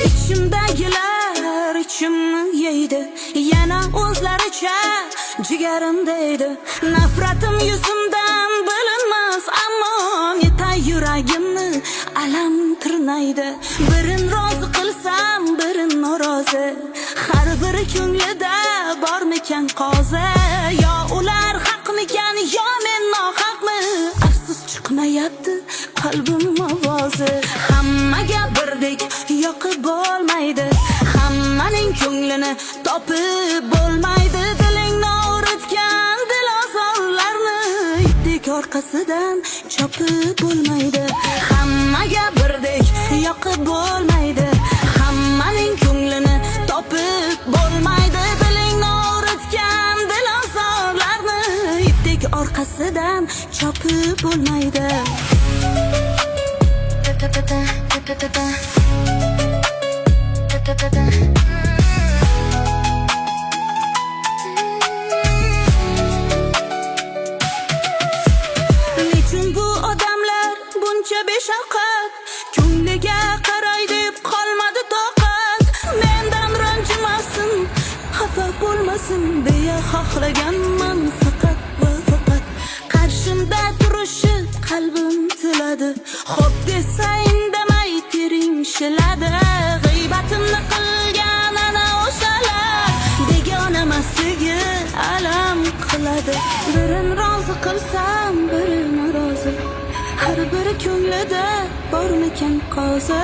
İchimdagilar ichimni yeydi, yana o'zlaricha jigarimdaydi. Nafratim yuzimdan bilinmas, ammo netay yuragimni alam tirnaydi. Birin rozi qilsam, birin norozi, har biri ko'nglida bormikan qozi. Yo ular haqmikan, yo men nohaqmi? Afsus chiqmayapti qalbim ovozi. Hammaga birdek yoqib bo'lmaydi, hammaning ko'nglini topib bo'lmaydi. Dilingni og'ritgan dilozorlarni itdek orqasidan chopib bo'lmaydi. Hammaga birdek yoqib bo'lmaydi, hammaning ko'nglini topib bo'lmaydi. Dilingni og'ritgan dilozorlarni itdek orqasidan chopib bo'lmaydi. Nechun bu odamlar buncha beshafqat, ko'ngliga qaray deb qolmadi toqat. Mendan ranjimasin, xafa bo'lmasin deya xohlaganman faqat va faqat. Qarshimda turishi qalbim tiladi, xo'p desa indamay tering shiladi. G'iybatimni qilgan ana o'shalar begonamasligi alam qiladi. Birin rozi qilsam, birin norozi, har biri ko'nglida bormikan qozi.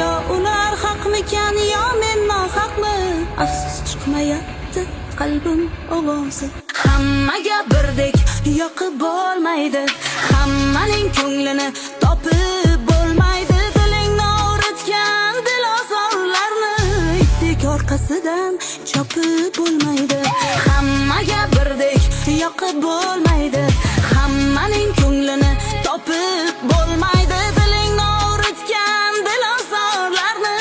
Yo ular haqmikan, yo men nohaqmi? Afsus chiqmayapti qalbim ovozi. Hammaga birdek yoqib bo'lmaydi, hammaning ko'nglini topib bo'lmaydi. Dilingni og'ritgan dilozorlarni itdek orqasidan chopib bo'lmaydi. Hammaga birdek yoqib bo'lmaydi, hammaning ko'nglini topib bo'lmaydi. Dilingni og'ritgan dilozorlarni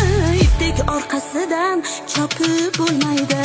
itdek orqasidan chopib bo'lmaydi.